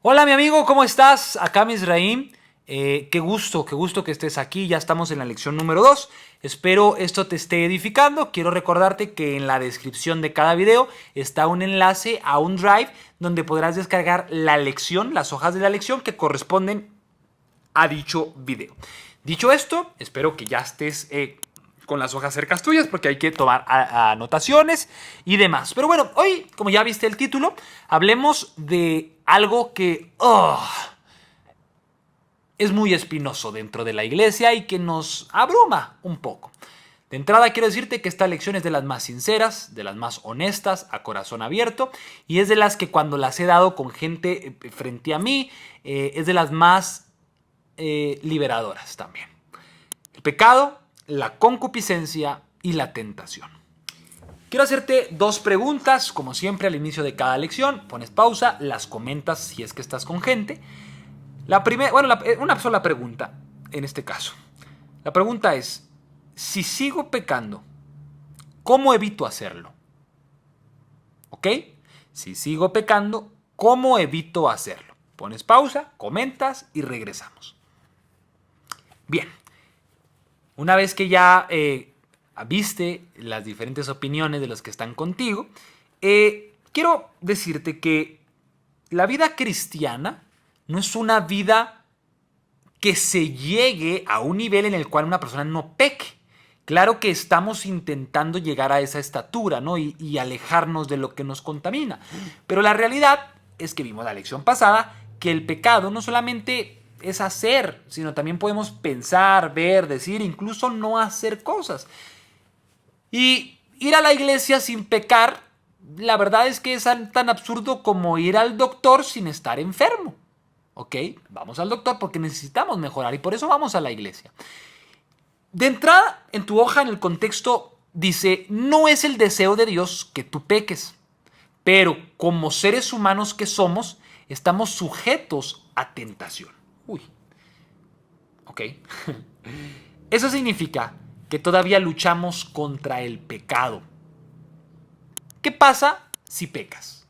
Hola mi amigo, ¿cómo estás? Acá Misraim. Qué gusto que estés aquí. Ya estamos en la lección número 2. Espero esto te esté edificando. Quiero recordarte que en la descripción de cada video está un enlace a un drive donde podrás descargar la lección, las hojas de la lección que corresponden a dicho video. Dicho esto, espero que ya estés con las hojas cercas tuyas porque hay que tomar anotaciones y demás. Pero bueno, hoy, como ya viste el título, hablemos de algo que es muy espinoso dentro de la iglesia y que nos abruma un poco. De entrada quiero decirte que esta lección es de las más sinceras, de las más honestas, a corazón abierto, y es de las que cuando las he dado con gente frente a mí, es de las más liberadoras también. El pecado, la concupiscencia y la tentación. Quiero hacerte dos preguntas, como siempre al inicio de cada lección. Pones pausa, las comentas si es que estás con gente. La primera, bueno, una sola pregunta en este caso. La pregunta es, si sigo pecando, ¿cómo evito hacerlo? ¿Ok? Si sigo pecando, ¿cómo evito hacerlo? Pones pausa, comentas y regresamos. Bien, una vez que ya viste las diferentes opiniones de los que están contigo, quiero decirte que la vida cristiana no es una vida que se llegue a un nivel en el cual una persona no peque. Claro que estamos intentando llegar a esa estatura, ¿no? Y alejarnos de lo que nos contamina. Pero la realidad es que vimos la lección pasada que el pecado no solamente es hacer, sino también podemos pensar, ver, decir, incluso no hacer cosas. Y ir a la iglesia sin pecar, la verdad es que es tan absurdo como ir al doctor sin estar enfermo. ¿Ok? Vamos al doctor porque necesitamos mejorar y por eso vamos a la iglesia. De entrada, en tu hoja, en el contexto, dice, no es el deseo de Dios que tú peques, pero como seres humanos que somos, estamos sujetos a tentación. Uy, ok. Eso significa que todavía luchamos contra el pecado. ¿Qué pasa si pecas?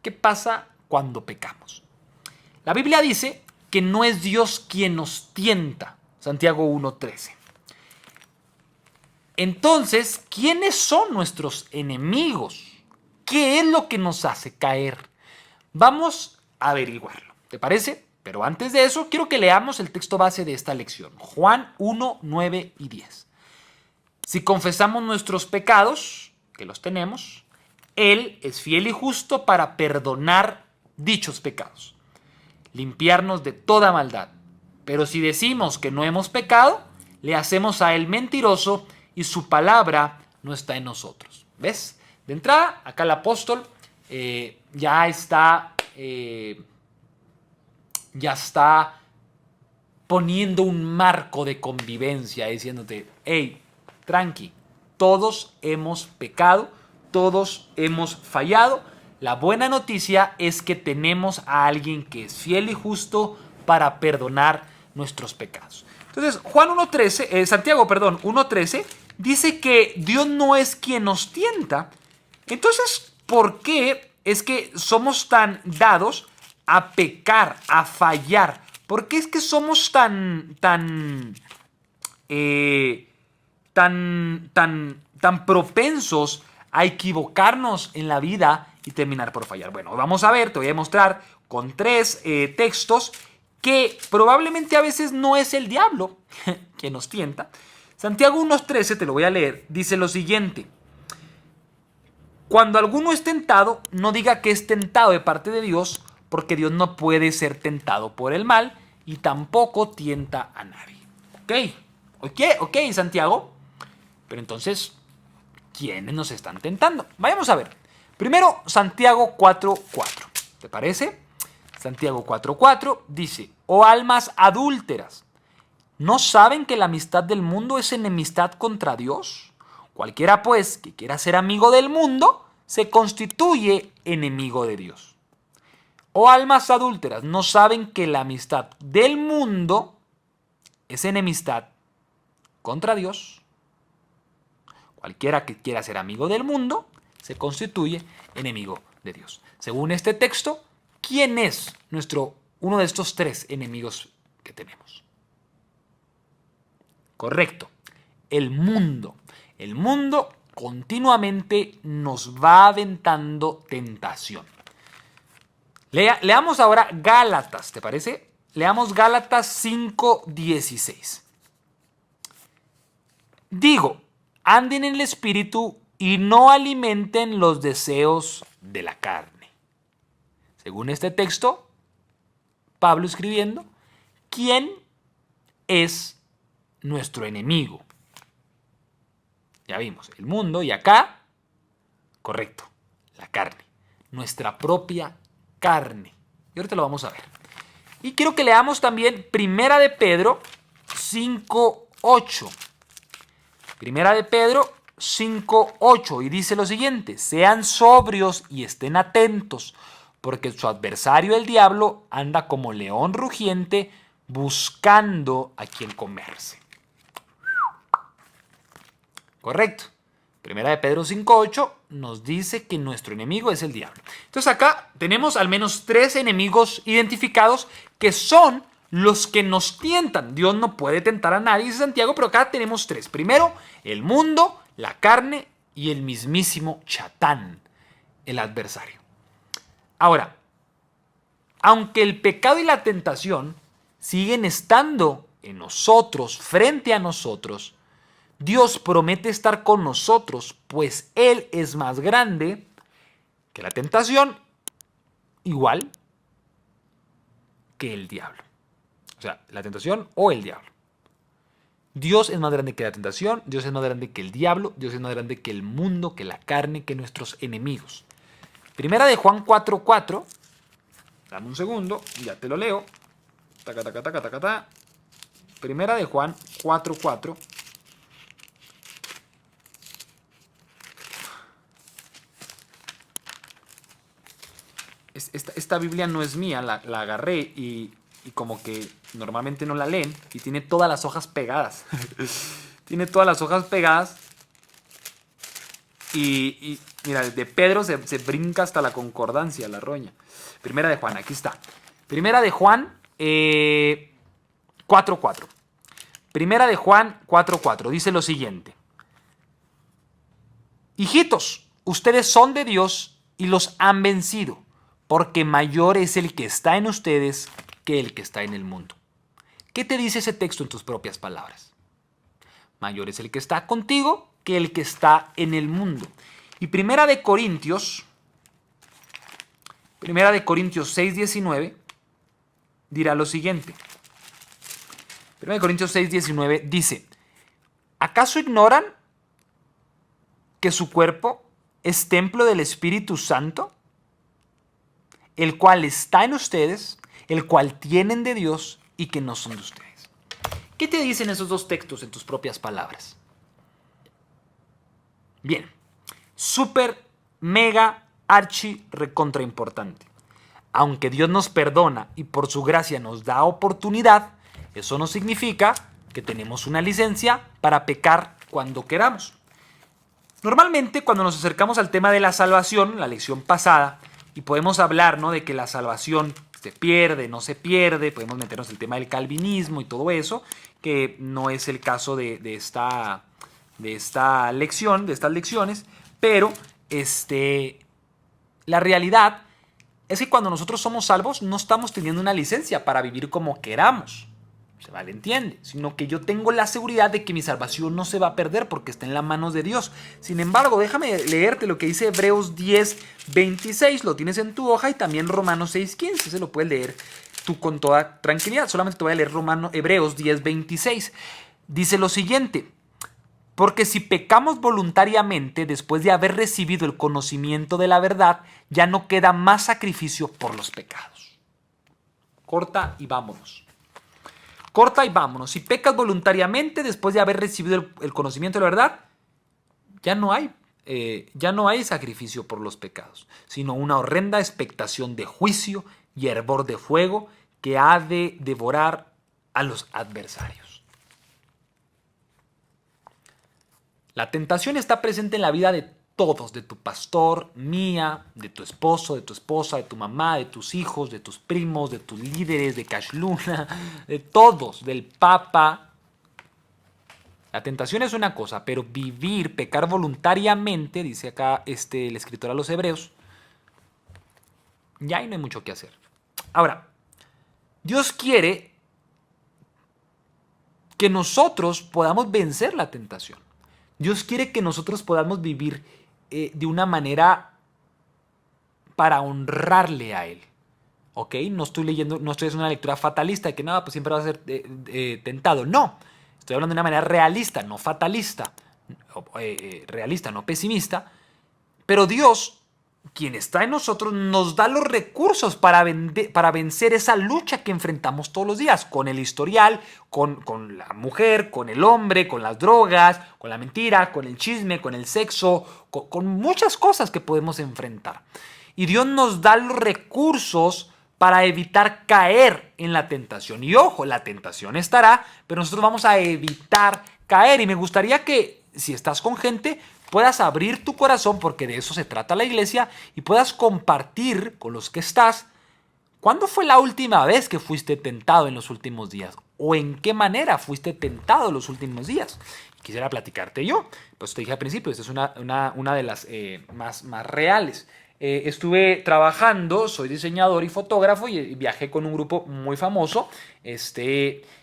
¿Qué pasa cuando pecamos? La Biblia dice que no es Dios quien nos tienta. Santiago 1:13. Entonces, ¿quiénes son nuestros enemigos? ¿Qué es lo que nos hace caer? Vamos a averiguarlo. ¿Te parece? Pero antes de eso, quiero que leamos el texto base de esta lección. Juan 1, 9 y 10. Si confesamos nuestros pecados, que los tenemos, Él es fiel y justo para perdonar dichos pecados, limpiarnos de toda maldad. Pero si decimos que no hemos pecado, le hacemos a Él mentiroso y su palabra no está en nosotros. ¿Ves? De entrada, acá el apóstol ya está poniendo un marco de convivencia, diciéndote, hey, tranqui, todos hemos pecado, todos hemos fallado. La buena noticia es que tenemos a alguien que es fiel y justo para perdonar nuestros pecados. Entonces, Santiago 1:13 dice que Dios no es quien nos tienta. Entonces, ¿por qué es que somos tan dados a pecar, a fallar? ¿Por qué es que somos tan propensos a equivocarnos en la vida y terminar por fallar? Bueno, vamos a ver, te voy a mostrar con tres textos que probablemente a veces no es el diablo que nos tienta. Santiago 1:13, te lo voy a leer, dice lo siguiente: cuando alguno es tentado, no diga que es tentado de parte de Dios, porque Dios no puede ser tentado por el mal y tampoco tienta a nadie. Ok, Santiago. Pero entonces, ¿quiénes nos están tentando? Vayamos a ver. Primero, Santiago 4:4. ¿Te parece? Santiago 4:4 dice, oh almas adúlteras, ¿no saben que la amistad del mundo es enemistad contra Dios? Cualquiera, pues, que quiera ser amigo del mundo, se constituye enemigo de Dios. Oh almas adúlteras, ¿no saben que la amistad del mundo es enemistad contra Dios? Cualquiera que quiera ser amigo del mundo, se constituye enemigo de Dios. Según este texto, ¿quién es uno de estos tres enemigos que tenemos? Correcto, el mundo. El mundo continuamente nos va aventando tentación. Leamos ahora Gálatas, ¿te parece? Leamos Gálatas 5:16. Digo, anden en el espíritu y no alimenten los deseos de la carne. Según este texto, Pablo escribiendo, ¿quién es nuestro enemigo? Ya vimos, el mundo, y acá, correcto, la carne, nuestra propia carne. Y ahorita lo vamos a ver. Y quiero que leamos también Primera de Pedro 5:8. Primera de Pedro 5:8, y dice lo siguiente: sean sobrios y estén atentos, porque su adversario el diablo anda como león rugiente buscando a quien comerse. Correcto. Primera de Pedro 5:8 nos dice que nuestro enemigo es el diablo. Entonces acá tenemos al menos tres enemigos identificados que son los que nos tientan. Dios no puede tentar a nadie, dice Santiago, pero acá tenemos tres. Primero, el mundo, la carne y el mismísimo Chatán, el adversario. Ahora, aunque el pecado y la tentación siguen estando en nosotros, frente a nosotros, Dios promete estar con nosotros, pues Él es más grande que la tentación, igual que el diablo. O sea, la tentación o el diablo. Dios es más grande que la tentación, Dios es más grande que el diablo, Dios es más grande que el mundo, que la carne, que nuestros enemigos. Primera de Juan 4:4. Dame un segundo, ya te lo leo. Taca, taca, taca, taca, taca. Primera de Juan 4:4. Esta Biblia no es mía, la agarré y como que normalmente no la leen y tiene todas las hojas pegadas. Tiene todas las hojas pegadas y mira, de Pedro se brinca hasta la concordancia, la roña. Primera de Juan, aquí está. Primera de Juan 4:4. Primera de Juan 4:4 dice lo siguiente: hijitos, ustedes son de Dios y los han vencido, porque mayor es el que está en ustedes que el que está en el mundo. ¿Qué te dice ese texto en tus propias palabras? Mayor es el que está contigo que el que está en el mundo. Y Primera de Corintios 6:19 dirá lo siguiente. Primera de Corintios 6:19 dice: ¿acaso ignoran que su cuerpo es templo del Espíritu Santo, el cual está en ustedes, el cual tienen de Dios y que no son de ustedes? ¿Qué te dicen esos dos textos en tus propias palabras? Bien, súper, mega, archi, recontra importante. Aunque Dios nos perdona y por su gracia nos da oportunidad, eso no significa que tenemos una licencia para pecar cuando queramos. Normalmente, cuando nos acercamos al tema de la salvación, la lección pasada, y podemos hablar, ¿no?, de que la salvación se pierde, no se pierde, podemos meternos en el tema del calvinismo y todo eso, que no es el caso de esta lección, de estas lecciones, pero la realidad es que cuando nosotros somos salvos no estamos teniendo una licencia para vivir como queramos. Se malentiende, sino que yo tengo la seguridad de que mi salvación no se va a perder porque está en las manos de Dios. Sin embargo, déjame leerte lo que dice Hebreos 10:26, lo tienes en tu hoja, y también Romanos 6:15, se lo puedes leer tú con toda tranquilidad. Solamente te voy a leer Hebreos 10:26. Dice lo siguiente: porque si pecamos voluntariamente después de haber recibido el conocimiento de la verdad, ya no queda más sacrificio por los pecados. Corta y vámonos. Corta y vámonos. Si pecas voluntariamente después de haber recibido el conocimiento de la verdad, ya no hay sacrificio por los pecados, sino una horrenda expectación de juicio y hervor de fuego que ha de devorar a los adversarios. La tentación está presente en la vida de todos, de tu pastor, mía, de tu esposo, de tu esposa, de tu mamá, de tus hijos, de tus primos, de tus líderes, de Cash Luna, de todos, del Papa. La tentación es una cosa, pero vivir, pecar voluntariamente, dice acá el escritor a los Hebreos, ya ahí no hay mucho que hacer. Ahora, Dios quiere que nosotros podamos vencer la tentación. Dios quiere que nosotros podamos vivir de una manera para honrarle a Él. ¿Ok? No estoy haciendo una lectura fatalista de que nada, pues siempre va a ser tentado. No, estoy hablando de una manera realista, no fatalista, realista, no pesimista. Pero Dios, quien está en nosotros, nos da los recursos para vencer esa lucha que enfrentamos todos los días, con el historial, con la mujer, con el hombre, con las drogas, con la mentira, con el chisme, con el sexo, con muchas cosas que podemos enfrentar. Y Dios nos da los recursos para evitar caer en la tentación. Y ojo, la tentación estará, pero nosotros vamos a evitar caer. Y me gustaría que, si estás con gente, puedas abrir tu corazón, porque de eso se trata la iglesia, y puedas compartir con los que estás. ¿Cuándo fue la última vez que fuiste tentado en los últimos días? ¿O en qué manera fuiste tentado en los últimos días? Quisiera platicarte yo. Pues te dije al principio, esta es una de las más reales. Estuve trabajando, soy diseñador y fotógrafo y viajé con un grupo muy famoso.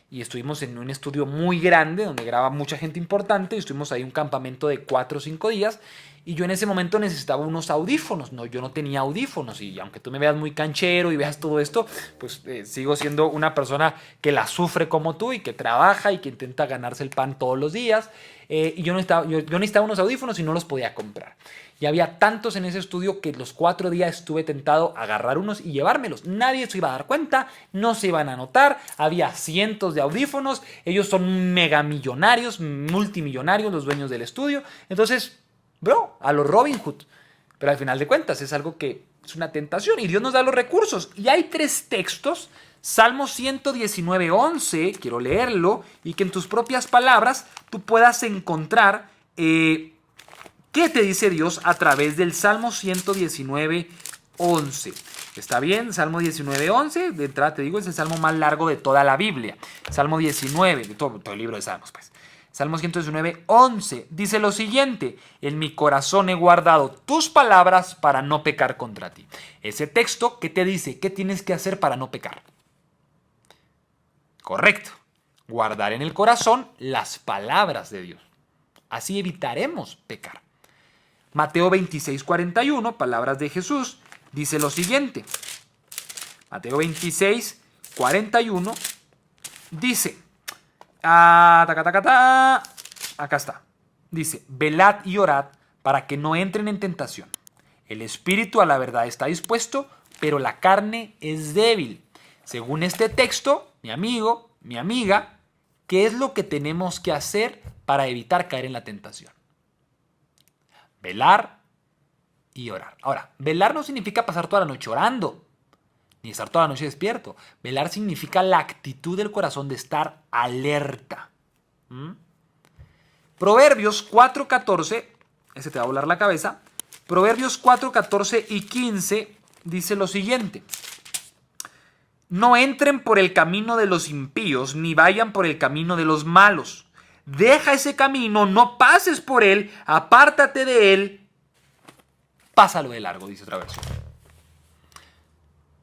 Y estuvimos en un estudio muy grande donde graba mucha gente importante y estuvimos ahí un campamento de 4 o 5 días y yo en ese momento necesitaba unos audífonos. No, yo no tenía audífonos y aunque tú me veas muy canchero y veas todo esto, pues sigo siendo una persona que la sufre como tú y que trabaja y que intenta ganarse el pan todos los días. Y yo necesitaba unos audífonos y no los podía comprar. Y había tantos en ese estudio que los 4 días estuve tentado a agarrar unos y llevármelos. Nadie se iba a dar cuenta, no se iban a notar. Había cientos de audífonos. Ellos son megamillonarios, multimillonarios los dueños del estudio. Entonces, bro, a los Robin Hood. Pero al final de cuentas es algo que es una tentación y Dios nos da los recursos. Y hay 3 textos. Salmo 119:11, quiero leerlo, y que en tus propias palabras tú puedas encontrar qué te dice Dios a través del Salmo 119:11. ¿Está bien? Salmo 19:11, de entrada te digo, es el salmo más largo de toda la Biblia. Salmo 19, de todo el libro de Salmos, pues. Salmo 119:11 dice lo siguiente: en mi corazón he guardado tus palabras para no pecar contra ti. Ese texto, ¿qué te dice? ¿Qué tienes que hacer para no pecar? Correcto. Guardar en el corazón las palabras de Dios. Así evitaremos pecar. Mateo 26:41, palabras de Jesús, dice lo siguiente. Mateo 26:41 dice, acá está. Dice, velad y orad para que no entren en tentación. El espíritu a la verdad está dispuesto, pero la carne es débil. Según este texto, mi amigo, mi amiga, ¿qué es lo que tenemos que hacer para evitar caer en la tentación? Velar y orar. Ahora, velar no significa pasar toda la noche orando, ni estar toda la noche despierto. Velar significa la actitud del corazón de estar alerta. Proverbios 4:14, ese te va a volar la cabeza. Proverbios 4:14 y 15 dice lo siguiente. No entren por el camino de los impíos, ni vayan por el camino de los malos. Deja ese camino, no pases por él, apártate de él, pásalo de largo, dice otra versión.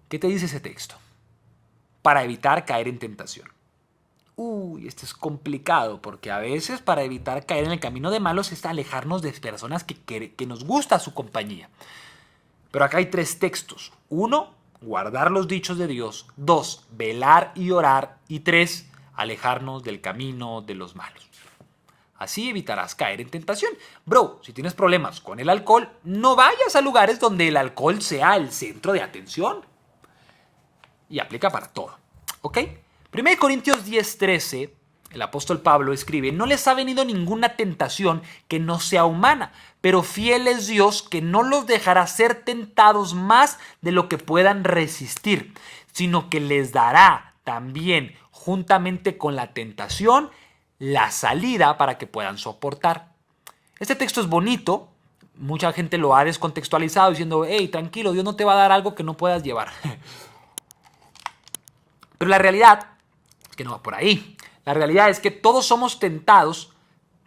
¿Qué te dice ese texto? Para evitar caer en tentación. Esto es complicado, porque a veces para evitar caer en el camino de malos es alejarnos de personas que nos gusta su compañía. Pero acá hay 3 textos. 1, guardar los dichos de Dios. 2, velar y orar. Y 3, alejarnos del camino de los malos. Así evitarás caer en tentación. Bro, si tienes problemas con el alcohol, no vayas a lugares donde el alcohol sea el centro de atención. Y aplica para todo. ¿Ok? 1 Corintios 10:13, el apóstol Pablo escribe, no les ha venido ninguna tentación que no sea humana, pero fiel es Dios que no los dejará ser tentados más de lo que puedan resistir, sino que les dará también, juntamente con la tentación, la salida para que puedan soportar. Este texto es bonito mucha gente lo ha descontextualizado diciendo, hey, tranquilo, Dios no te va a dar algo que no puedas llevar. Pero la realidad es que no va por ahí. La realidad es que todos somos tentados,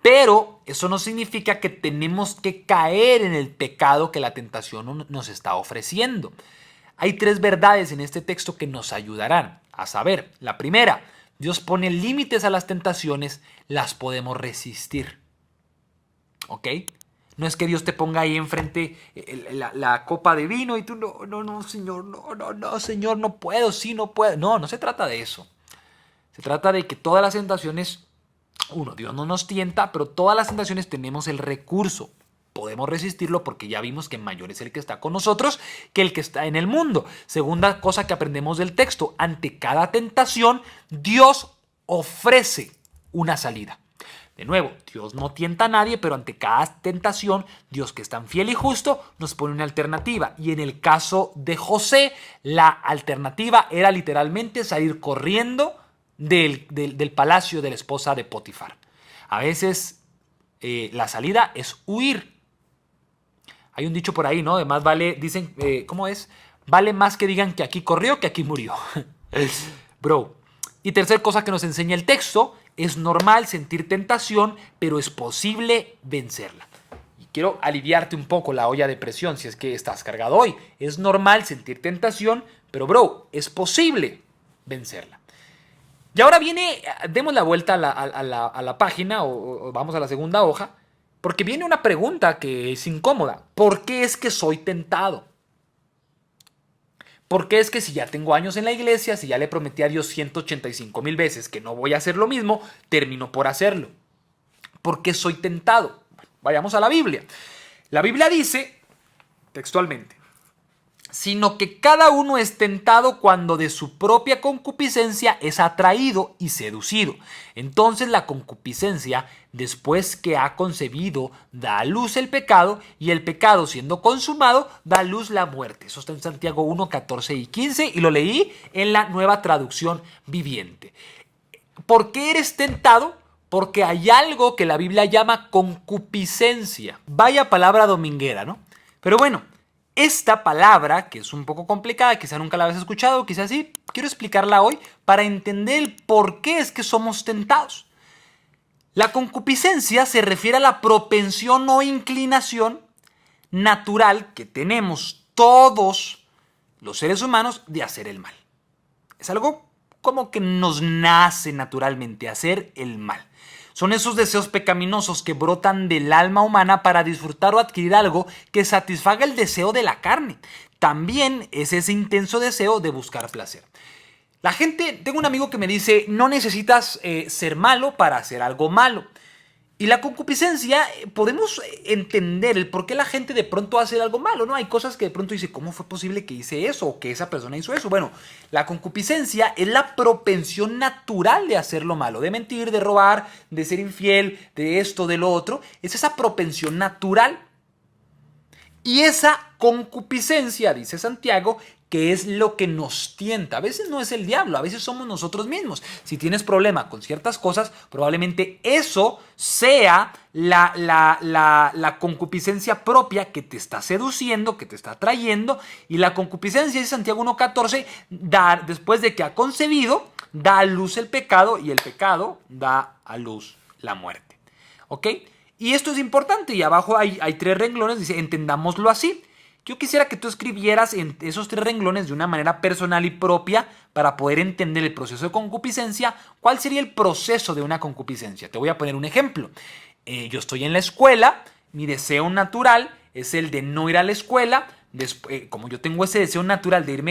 pero eso no significa que tenemos que caer en el pecado que la tentación nos está ofreciendo. Hay 3 verdades en este texto que nos ayudarán a saber. La primera, Dios pone límites a las tentaciones, las podemos resistir. ¿Ok? No es que Dios te ponga ahí enfrente la copa de vino y tú no, Señor, no, Señor, no puedo, sí, no puedo. No se trata de eso. Se trata de que todas las tentaciones, Dios no nos tienta, pero todas las tentaciones tenemos el recurso. Podemos resistirlo porque ya vimos que mayor es el que está con nosotros que el que está en el mundo. Segunda cosa que aprendemos del texto, ante cada tentación, Dios ofrece una salida. De nuevo, Dios no tienta a nadie, pero ante cada tentación, Dios, que es tan fiel y justo, nos pone una alternativa. Y en el caso de José, la alternativa era literalmente salir corriendo del palacio de la esposa de Potifar. A veces la salida es huir. Hay un dicho por ahí, ¿no? Además vale, dicen, ¿cómo es? Vale más que digan que aquí corrió que aquí murió. Bro. Y tercera cosa que nos enseña el texto, es normal sentir tentación, pero es posible vencerla. Y quiero aliviarte un poco la olla de presión si es que estás cargado hoy. Es normal sentir tentación, pero bro, es posible vencerla. Y ahora viene, demos la vuelta a la página o vamos a la segunda hoja, porque viene una pregunta que es incómoda. ¿Por qué es que soy tentado? ¿Por qué es que si ya tengo años en la iglesia, si ya le prometí a Dios 185,000 veces que no voy a hacer lo mismo, termino por hacerlo? ¿Por qué soy tentado? Bueno, vayamos a la Biblia. La Biblia dice, textualmente, sino que cada uno es tentado cuando de su propia concupiscencia es atraído y seducido. Entonces la concupiscencia, después que ha concebido, da a luz el pecado, y el pecado, siendo consumado, da a luz la muerte. Eso está en Santiago 1, 14 y 15, y lo leí en la Nueva Traducción Viviente. ¿Por qué eres tentado? Porque hay algo que la Biblia llama concupiscencia. Vaya palabra dominguera, ¿no? Pero bueno, esta palabra, que es un poco complicada, quizá nunca la habías escuchado, quizás sí, quiero explicarla hoy para entender el por qué es que somos tentados. La concupiscencia se refiere a la propensión o inclinación natural que tenemos todos los seres humanos de hacer el mal. Es algo como que nos nace naturalmente hacer el mal. Son esos deseos pecaminosos que brotan del alma humana para disfrutar o adquirir algo que satisfaga el deseo de la carne. También es ese intenso deseo de buscar placer. La gente, tengo un amigo que me dice, no necesitas ser malo para hacer algo malo. Y la concupiscencia, podemos entender el por qué la gente de pronto hace algo malo, ¿no? Hay cosas que de pronto dice, ¿cómo fue posible que hice eso o que esa persona hizo eso? Bueno, la concupiscencia es la propensión natural de hacer lo malo, de mentir, de robar, de ser infiel, de esto, de lo otro. Es esa propensión natural. Y esa concupiscencia, dice Santiago, que es lo que nos tienta. A veces no es el diablo, a veces somos nosotros mismos. Si tienes problema con ciertas cosas, probablemente eso sea la concupiscencia propia que te está seduciendo, que te está atrayendo. Y la concupiscencia, dice Santiago 1:14, después de que ha concebido, da a luz el pecado, y el pecado da a luz la muerte. ¿Ok? Y esto es importante, y abajo hay 3 renglones, dice, entendámoslo así. Yo quisiera que tú escribieras en esos 3 renglones de una manera personal y propia para poder entender el proceso de concupiscencia. ¿Cuál sería el proceso de una concupiscencia? Te voy a poner un ejemplo. Yo estoy en la escuela, mi deseo natural es el de no ir a la escuela. Como yo tengo ese deseo natural de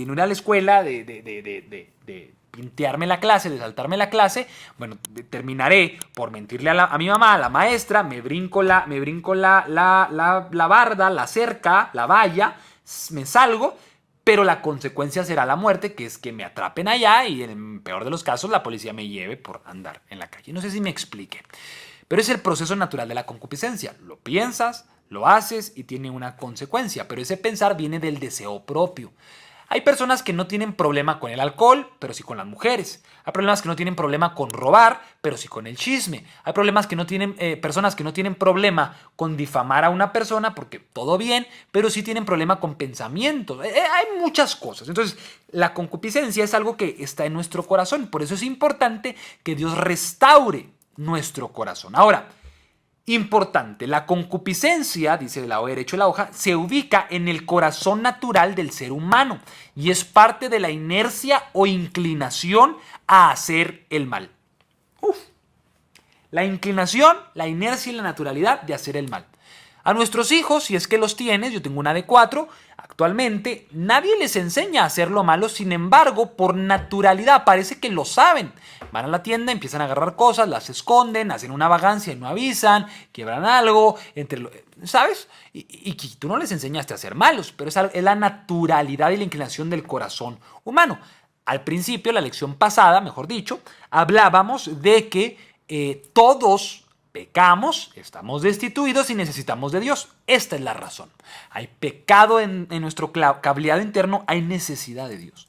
no ir a la escuela, de pintearme la clase, de saltarme la clase, bueno, terminaré por mentirle a mi mamá, a la maestra, me brinco la barda, la cerca, la valla, me salgo, pero la consecuencia será la muerte, que es que me atrapen allá y en el peor de los casos la policía me lleve por andar en la calle. No sé si me explique, pero es el proceso natural de la concupiscencia. Lo piensas, lo haces y tiene una consecuencia, pero ese pensar viene del deseo propio. Hay personas que no tienen problema con el alcohol, pero sí con las mujeres. Hay problemas que no tienen problema con robar, pero sí con el chisme. Hay problemas que no tienen, personas que no tienen problema con difamar a una persona, porque todo bien, pero sí tienen problema con pensamientos. Hay muchas cosas. Entonces, la concupiscencia es algo que está en nuestro corazón. Por eso es importante que Dios restaure nuestro corazón. Ahora, importante, la concupiscencia, dice el lado derecho de la hoja, se ubica en el corazón natural del ser humano y es parte de la inercia o inclinación a hacer el mal. La inclinación, la inercia y la naturalidad de hacer el mal. A nuestros hijos, si es que los tienes, yo tengo una de 4, actualmente nadie les enseña a hacer lo malo, sin embargo, por naturalidad parece que lo saben. Van a la tienda, empiezan a agarrar cosas, las esconden, hacen una vagancia y no avisan, quiebran algo, ¿sabes? Y tú no les enseñaste a ser malos, pero es la naturalidad y la inclinación del corazón humano. Al principio, la lección pasada, mejor dicho, hablábamos de que todos pecamos, estamos destituidos y necesitamos de Dios. Esta es la razón. Hay pecado en nuestro cableado interno, hay necesidad de Dios.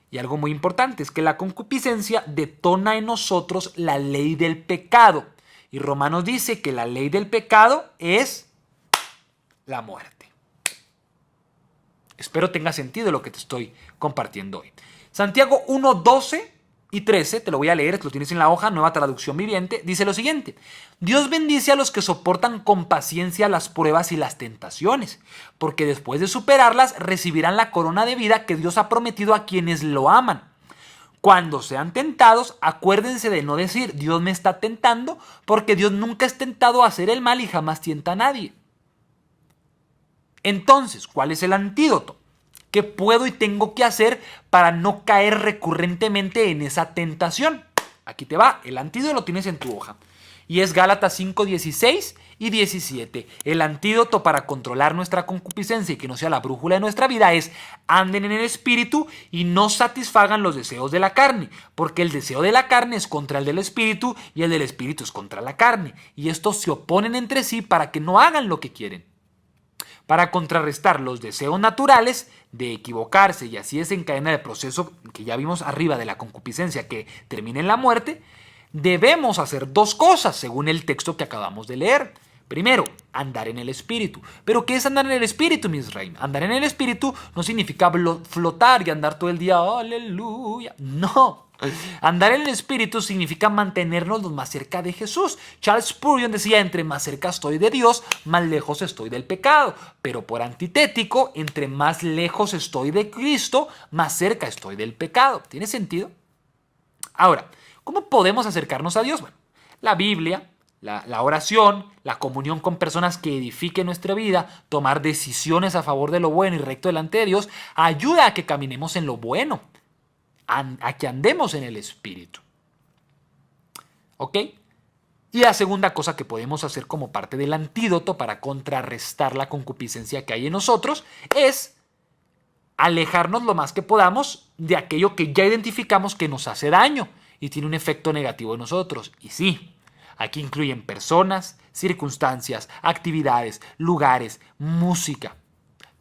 Y algo muy importante es que la concupiscencia detona en nosotros la ley del pecado. Y Romanos dice que la ley del pecado es la muerte. Espero tenga sentido lo que te estoy compartiendo hoy. Santiago 1, 12 y 13, te lo voy a leer, lo tienes en la hoja, Nueva Traducción Viviente, dice lo siguiente: Dios bendice a los que soportan con paciencia las pruebas y las tentaciones, porque después de superarlas recibirán la corona de vida que Dios ha prometido a quienes lo aman. Cuando sean tentados, acuérdense de no decir Dios me está tentando, porque Dios nunca es tentado a hacer el mal y jamás tienta a nadie. Entonces, ¿cuál es el antídoto? ¿Qué puedo y tengo que hacer para no caer recurrentemente en esa tentación? Aquí te va, el antídoto lo tienes en tu hoja. Y es Gálatas 5, 16 y 17. El antídoto para controlar nuestra concupiscencia y que no sea la brújula de nuestra vida es: anden en el espíritu y no satisfagan los deseos de la carne, porque el deseo de la carne es contra el del espíritu y el del espíritu es contra la carne. Y estos se oponen entre sí para que no hagan lo que quieren. Para contrarrestar los deseos naturales de equivocarse y así desencadenar el proceso que ya vimos arriba de la concupiscencia que termina en la muerte, debemos hacer 2 cosas según el texto que acabamos de leer. Primero, andar en el espíritu. ¿Pero qué es andar en el espíritu, Misraim? Andar en el espíritu no significa flotar y andar todo el día, aleluya. No. Andar en el espíritu significa mantenernos lo más cerca de Jesús. Charles Spurgeon decía: entre más cerca estoy de Dios, más lejos estoy del pecado. Pero por antitético, entre más lejos estoy de Cristo, más cerca estoy del pecado. ¿Tiene sentido? Ahora, ¿cómo podemos acercarnos a Dios? Bueno, la Biblia, la oración, la comunión con personas que edifiquen nuestra vida, tomar decisiones a favor de lo bueno y recto delante de Dios, ayuda a que caminemos en lo bueno, a que andemos en el espíritu. ¿Ok? Y la segunda cosa que podemos hacer como parte del antídoto para contrarrestar la concupiscencia que hay en nosotros es alejarnos lo más que podamos de aquello que ya identificamos que nos hace daño y tiene un efecto negativo en nosotros. Y sí, aquí incluyen personas, circunstancias, actividades, lugares, música.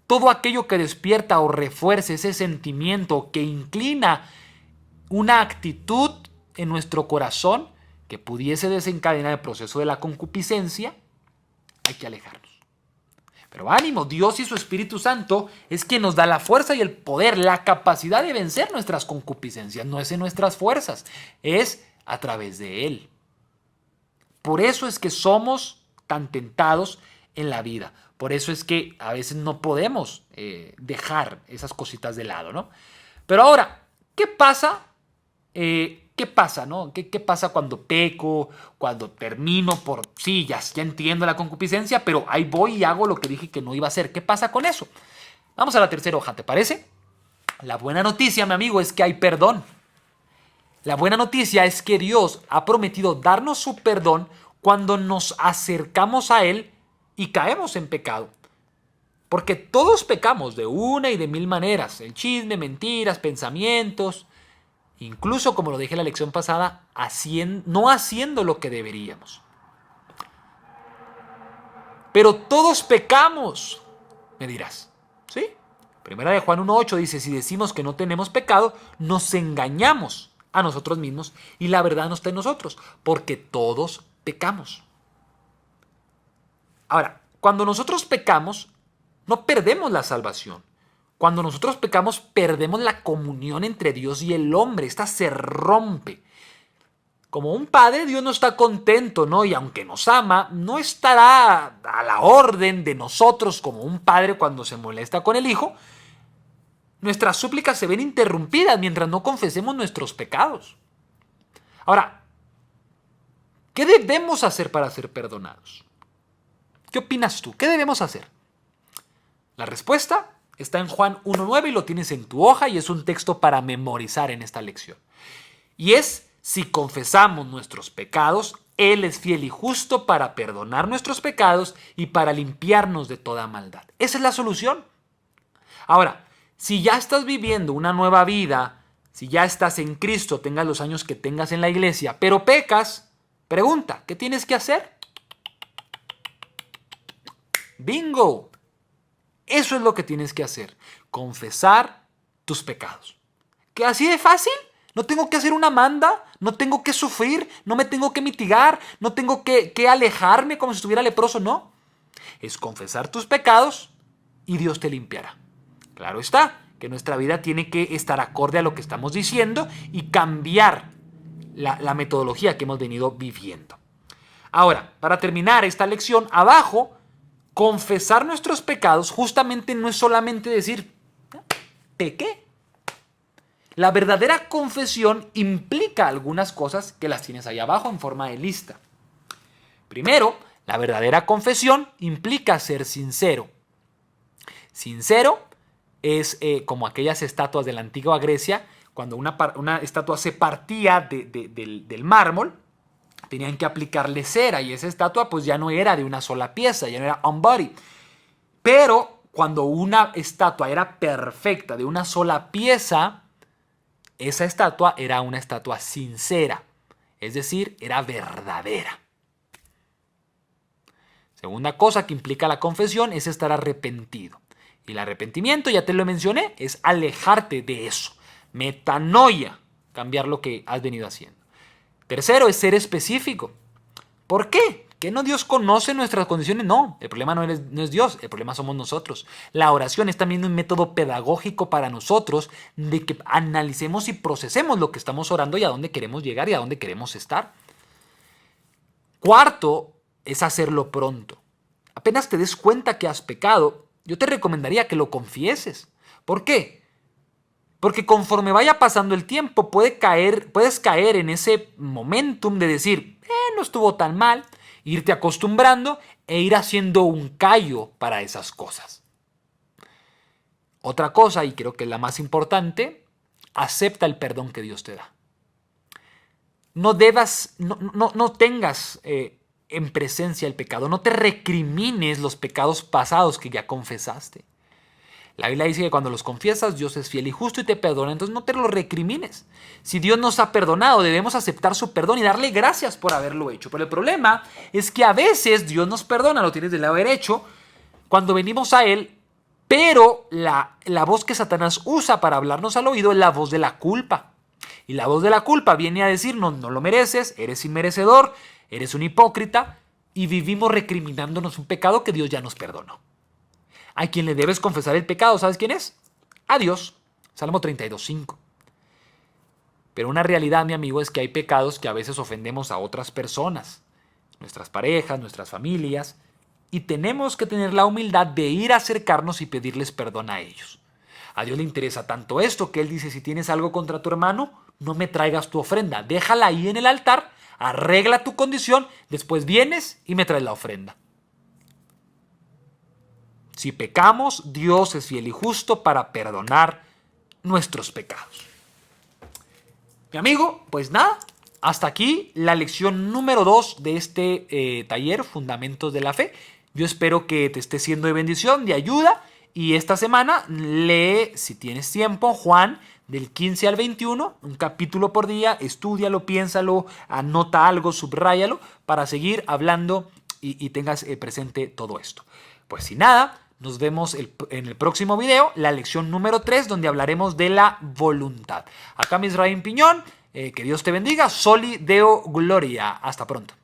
Todo aquello que despierta o refuerce ese sentimiento que inclina una actitud en nuestro corazón que pudiese desencadenar el proceso de la concupiscencia, hay que alejarnos. Pero ánimo, Dios y su Espíritu Santo es quien nos da la fuerza y el poder, la capacidad de vencer nuestras concupiscencias. No es en nuestras fuerzas, es a través de Él. Por eso es que somos tan tentados en la vida. Por eso es que a veces no podemos dejar esas cositas de lado, ¿no? Pero ahora, ¿qué pasa? ¿Qué pasa, no? ¿Qué pasa cuando peco, cuando termino por... Sí, ya entiendo la concupiscencia, pero ahí voy y hago lo que dije que no iba a hacer. ¿Qué pasa con eso? Vamos a la tercera hoja, ¿te parece? La buena noticia, mi amigo, es que hay perdón. La buena noticia es que Dios ha prometido darnos su perdón cuando nos acercamos a Él y caemos en pecado. Porque todos pecamos de una y de mil maneras. El chisme, mentiras, pensamientos... Incluso, como lo dije en la lección pasada, no haciendo lo que deberíamos. Pero todos pecamos, me dirás. ¿Sí? Primera de Juan 1:8 dice, si decimos que no tenemos pecado, nos engañamos a nosotros mismos y la verdad no está en nosotros, porque todos pecamos. Ahora, cuando nosotros pecamos, no perdemos la salvación. Cuando nosotros pecamos, perdemos la comunión entre Dios y el hombre. Esta se rompe. Como un padre, Dios no está contento, ¿no? Y aunque nos ama, no estará a la orden de nosotros como un padre cuando se molesta con el hijo. Nuestras súplicas se ven interrumpidas mientras no confesemos nuestros pecados. Ahora, ¿qué debemos hacer para ser perdonados? ¿Qué opinas tú? ¿Qué debemos hacer? La respuesta está en Juan 1:9 y lo tienes en tu hoja y es un texto para memorizar en esta lección. Y es, si confesamos nuestros pecados, Él es fiel y justo para perdonar nuestros pecados y para limpiarnos de toda maldad. Esa es la solución. Ahora, si ya estás viviendo una nueva vida, si ya estás en Cristo, tengas los años que tengas en la iglesia, pero pecas, pregunta, ¿qué tienes que hacer? ¡Bingo! Eso es lo que tienes que hacer, confesar tus pecados. ¿Qué así de fácil? No tengo que hacer una manda, no tengo que sufrir, no me tengo que mitigar, no tengo que alejarme como si estuviera leproso, no. Es confesar tus pecados y Dios te limpiará. Claro está, que nuestra vida tiene que estar acorde a lo que estamos diciendo y cambiar la metodología que hemos venido viviendo. Ahora, para terminar esta lección, abajo, confesar nuestros pecados justamente no es solamente decir, pequé. La verdadera confesión implica algunas cosas que las tienes ahí abajo en forma de lista. Primero, la verdadera confesión implica ser sincero. Sincero es como aquellas estatuas de la antigua Grecia, cuando una estatua se partía del mármol, tenían que aplicarle cera y esa estatua pues ya no era de una sola pieza, ya no era on body. Pero cuando una estatua era perfecta, de una sola pieza, esa estatua era una estatua sincera, es decir, era verdadera. Segunda cosa que implica la confesión es estar arrepentido. Y el arrepentimiento, ya te lo mencioné, es alejarte de eso. Metanoia, cambiar lo que has venido haciendo. Tercero es ser específico. ¿Por qué? ¿Que no Dios conoce nuestras condiciones? No, el problema no es Dios, el problema somos nosotros. La oración es también un método pedagógico para nosotros de que analicemos y procesemos lo que estamos orando y a dónde queremos llegar y a dónde queremos estar. Cuarto es hacerlo pronto. Apenas te des cuenta que has pecado, yo te recomendaría que lo confieses. ¿Por qué? Porque conforme vaya pasando el tiempo puedes caer en ese momentum de decir, no estuvo tan mal, irte acostumbrando e ir haciendo un callo para esas cosas. Otra cosa, y creo que es la más importante, acepta el perdón que Dios te da. No tengas en presencia el pecado, no te recrimines los pecados pasados que ya confesaste. La Biblia dice que cuando los confiesas, Dios es fiel y justo y te perdona, entonces no te lo recrimines. Si Dios nos ha perdonado, debemos aceptar su perdón y darle gracias por haberlo hecho. Pero el problema es que a veces Dios nos perdona, lo tienes del lado derecho, cuando venimos a Él, pero la voz que Satanás usa para hablarnos al oído es la voz de la culpa. Y la voz de la culpa viene a decirnos, no lo mereces, eres inmerecedor, eres un hipócrita, y vivimos recriminándonos un pecado que Dios ya nos perdonó. A quien le debes confesar el pecado, ¿sabes quién es? A Dios. Salmo 32:5. Pero una realidad, mi amigo, es que hay pecados que a veces ofendemos a otras personas, nuestras parejas, nuestras familias, y tenemos que tener la humildad de ir a acercarnos y pedirles perdón a ellos. A Dios le interesa tanto esto que Él dice, si tienes algo contra tu hermano, no me traigas tu ofrenda, déjala ahí en el altar, arregla tu condición, después vienes y me traes la ofrenda. Si pecamos, Dios es fiel y justo para perdonar nuestros pecados. Mi amigo, pues nada, hasta aquí la lección número 2 de este taller, Fundamentos de la Fe. Yo espero que te esté siendo de bendición, de ayuda. Y esta semana lee, si tienes tiempo, Juan del 15 al 21, un capítulo por día, estúdialo, piénsalo, anota algo, subráyalo, para seguir hablando y tengas presente todo esto. Pues sin nada, Nos vemos en el próximo video, la lección número 3, donde hablaremos de la voluntad. Acá Misraim Piñón, que Dios te bendiga. Soli Deo Gloria. Hasta pronto.